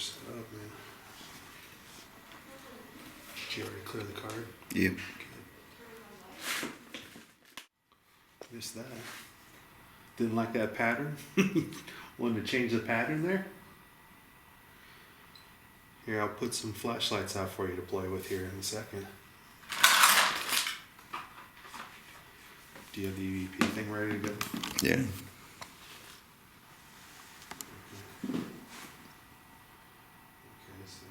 set up, man. Did you already clear the card? Yep. Okay. Missed that. Didn't like that pattern? Wanted to change the pattern there? Here, I'll put some flashlights out for you to play with here in a second. Do you have the EVP thing ready to go? Yeah. Okay, so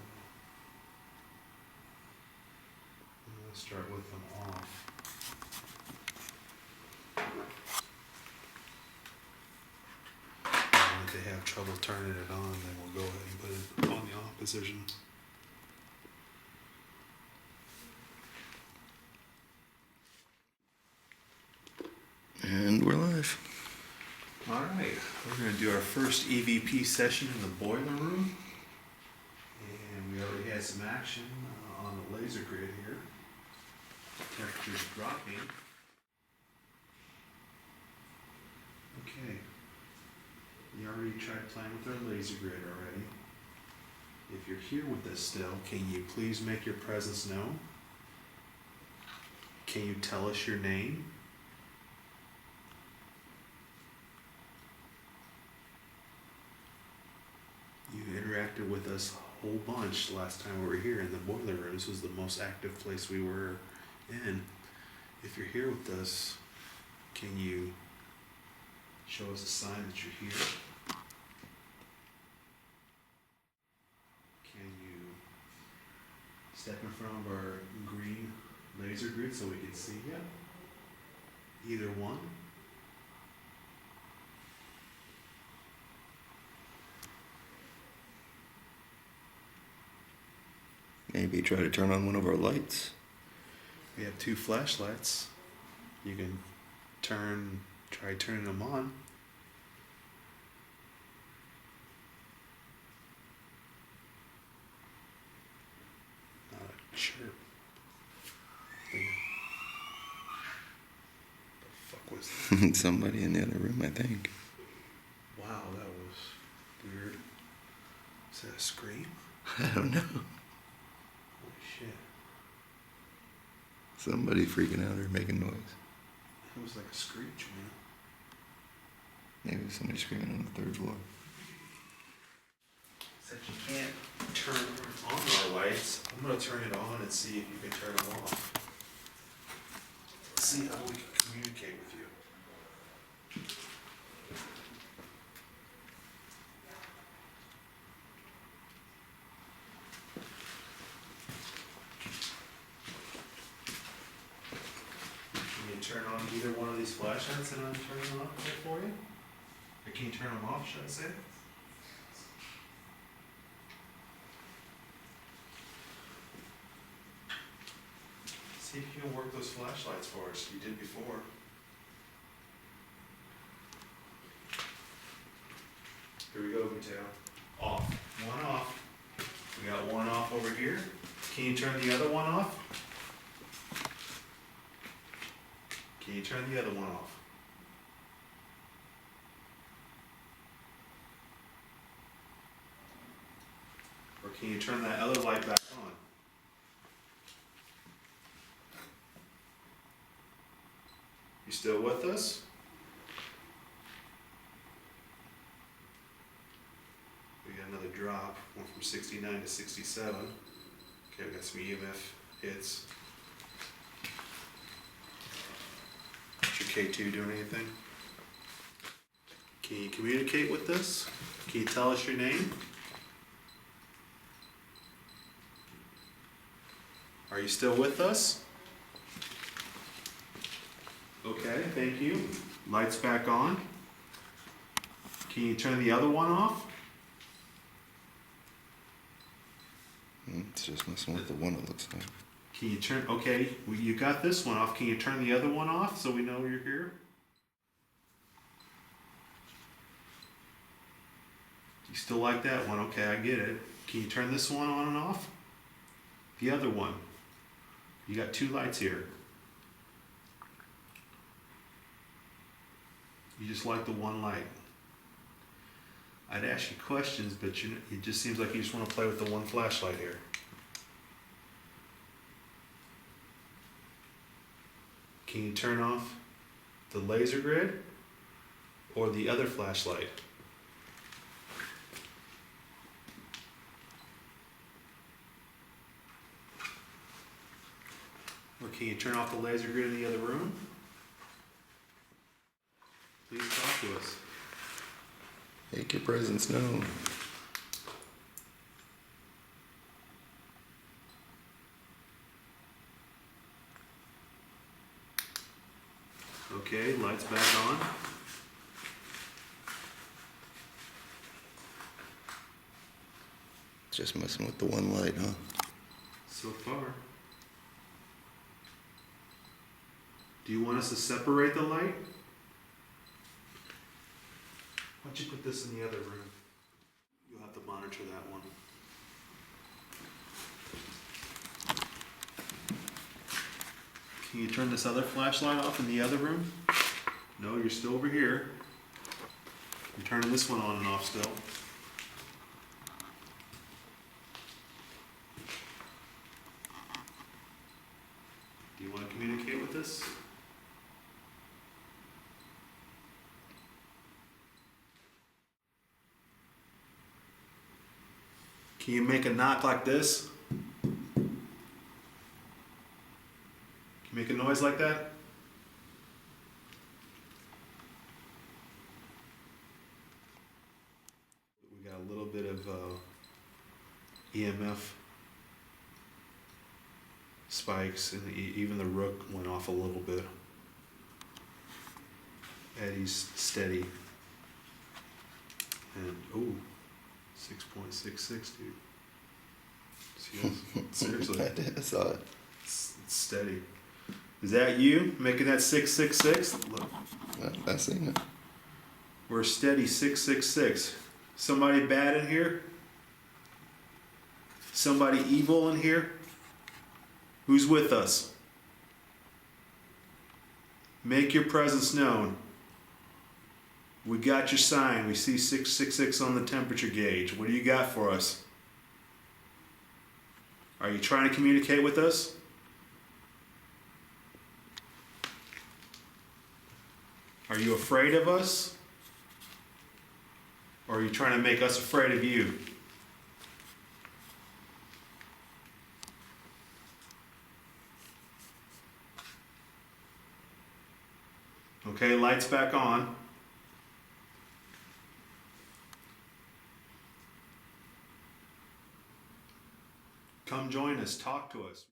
let's start with them off. And if they have trouble turning it on, then we'll go ahead and put it on the off position. And we're live. All right, we're going to do our first EVP session in the boiler room. And we already had some action on the laser grid here. Temperature's dropping. Okay. We already tried playing with our laser grid already. If you're here with us still, can you please make your presence known? Can you tell us your name? You interacted with us a whole bunch last time we were here in the boiler room. This was the most active place we were in. If you're here with us, can you show us a sign that you're here? Can you step in front of our green laser grid so we can see you? Either one. Maybe try to turn on one of our lights. We have two flashlights. You can try turning them on. Not a chirp. The fuck was that? Somebody in the other room, I think. Wow, that was weird. Is that a scream? I don't know. Holy shit. Somebody freaking out or making noise. It was like a screech, man. Maybe somebody screaming on the third floor. Since you can't turn on our lights, I'm going to turn it on and see if you can turn them off. Let's see how we can communicate with you. Can you turn on either one of these flashlights and I'm turning them off for you? Or can you turn them off, should I say? See if you can work those flashlights for us. You did before. Here we go, Mateo. Off. One off. We got one off over here. Can you turn the other one off? Can you turn the other one off? Or can you turn that other light back on? You still with us? We got another drop, went from 69 to 67. Okay, we got some EMF hits. Is your K2 doing anything? Can you communicate with us? Can you tell us your name? Are you still with us? Okay, thank you. Lights back on. Can you turn the other one off? It's just messing with the one, it looks like. Can you turn, okay, well, you got this one off. Can you turn the other one off so we know you're here? You still like that one? Okay, I get it. Can you turn this one on and off? The other one. You got two lights here. You just like the one light. I'd ask you questions, but it just seems like you just want to play with the one flashlight here. Can you turn off the laser grid or the other flashlight? Or can you turn off the laser grid in the other room? Please talk to us. Make your presence known. Okay, lights back on. Just messing with the one light, huh? So far. Do you want us to separate the light? Why don't you put this in the other room? You'll have to monitor that one. Can you turn this other flashlight off in the other room? No, you're still over here. I'm turning this one on and off still. Do you want to communicate with us? Can you make a knock like this? Can you make a noise like that? We got a little bit of EMF spikes, and even the rook went off a little bit. Eddie's steady. And, ooh, 6.66, dude. Seriously. I did. I saw it. It's steady. Is that you making that 666? Look, I seen it. we're steady 666. Somebody bad in here? Somebody evil in here? Who's with us? Make your presence known. We got your sign. We see 666 on the temperature gauge. What do you got for us? Are you trying to communicate with us? Are you afraid of us? Or are you trying to make us afraid of you? Okay, lights back on. Come join us, talk to us.